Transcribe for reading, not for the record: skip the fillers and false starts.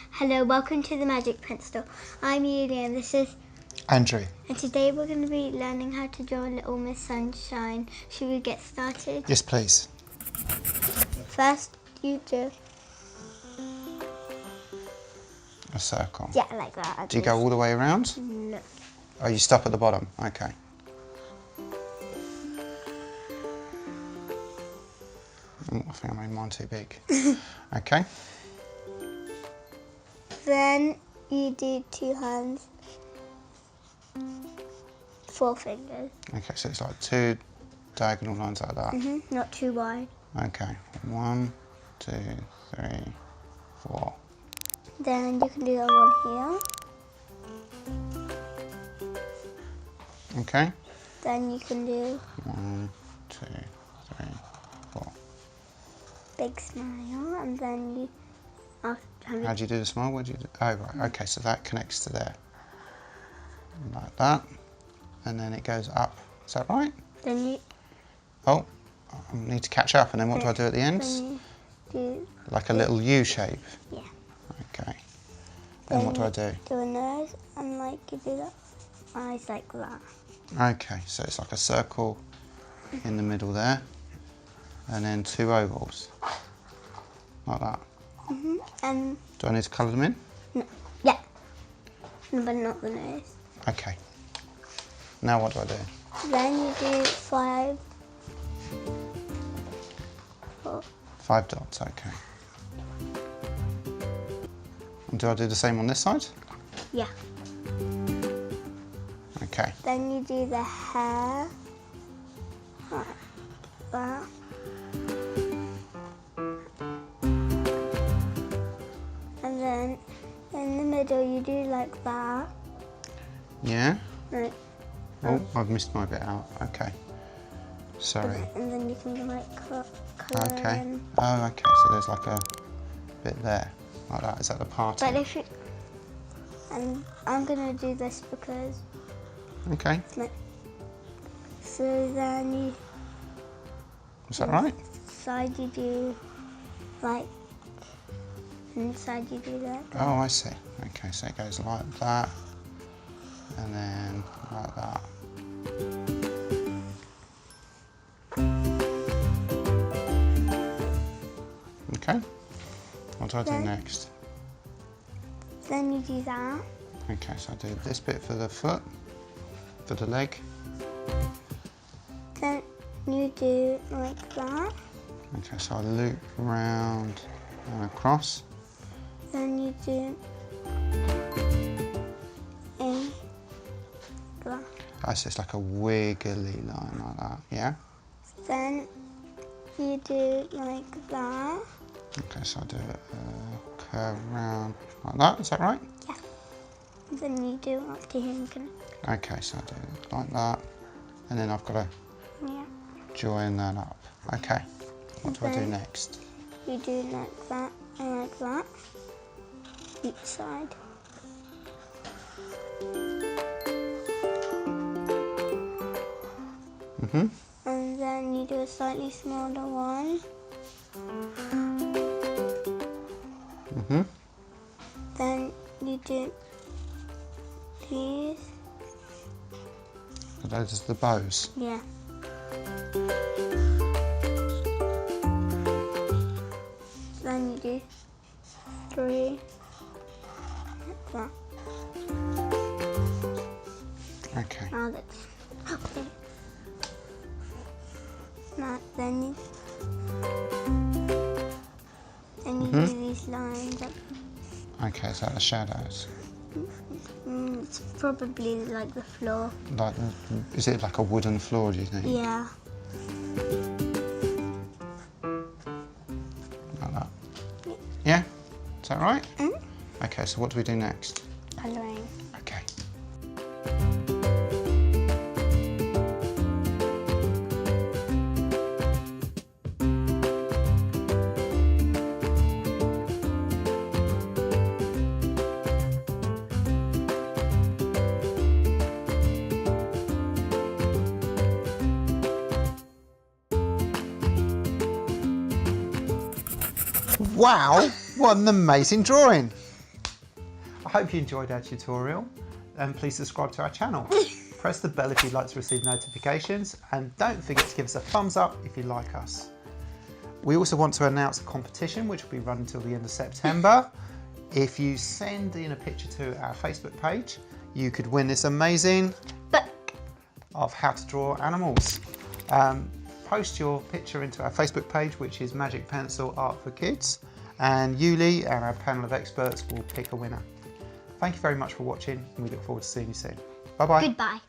Hello, welcome to the Magic Pencil. I'm Yulia and this is Andrew. And today we're going to be learning how to draw Little Miss Sunshine. Should we get started? Yes, please. First, you do. A circle. Yeah, like that. Do you go all the way around? No. Oh, you stop at the bottom. Okay. Oh, I think I made mine too big. Okay. Then you do 2 hands, 4 fingers. Okay, so it's like 2 diagonal lines like that. Not too wide. Okay. 1, 2, 3, 4. Then you can do that one here. Okay. Then you can do 1, 2, 3, 4. big smile, and then you. How do you do the smile? What do you do? Oh, right. Okay, so that connects to there. Like that. And then it goes up. Is that right? Then you. Oh, I need to catch up. And then what do I do at the ends? Then you do. Like a little U shape? Yeah. Okay. Then what do I do? Do a nose, and like you do that. Eyes like that. Okay, so it's like a circle in the middle there. And then 2 ovals. Like that. And. Do I need to colour them in? No. Yeah. No, but not the nose. Okay. Now what do I do? Then you do 5. 4. 5 dots, okay. And do I do the same on this side? Yeah. Okay. Then you do the hair. Like that. And then in the middle you do like that. Yeah? Like, Oh, I've missed my bit out. Okay. Sorry. and then you can like colour Okay. in. Oh, okay. So there's like a bit there, like that. Is that the party? But if you. And I'm gonna do this because. Okay. Like, so then you. Is that right? Side you do like. Inside you do that. Oh, I see. Okay, so it goes like that, and then like that. Okay. What do I do next? Then you do that. Okay, so I do this bit for the foot, for the leg. Then you do like that. Okay, so I loop round and across. Then you do a that. Oh, so it's like a wiggly line like that, yeah? Then you do like that. Okay, so I do a curve round like that, is that right? Yeah. Then you do up to here and connect. Okay, so I do it like that, and then I've got to Yeah. join that up. Okay, what do I do Then next? You do like that and like that. Each side. And then you do a slightly smaller one. Then you do these. So those are the bows. Yeah. Then you do 3. Like that. Okay. Now that's okay. Now then you do these lines up. Okay, is that the shadows? It's probably like the floor. Like, is it like a wooden floor, do you think? Yeah. Like that? Yeah? Is that right? Mm. Okay, so what do we do next? Colouring. Okay. Wow, what an amazing drawing. I hope you enjoyed our tutorial, and please subscribe to our channel. Press the bell if you'd like to receive notifications, and don't forget to give us a thumbs up if you like us. We also want to announce a competition which will be run until the end of September. If you send in a picture to our Facebook page, you could win this amazing book of how to draw animals. Post your picture into our Facebook page, which is Magic Pencil Art for Kids, and Yuli and our panel of experts will pick a winner. Thank you very much for watching, and we look forward to seeing you soon. Bye bye. Goodbye.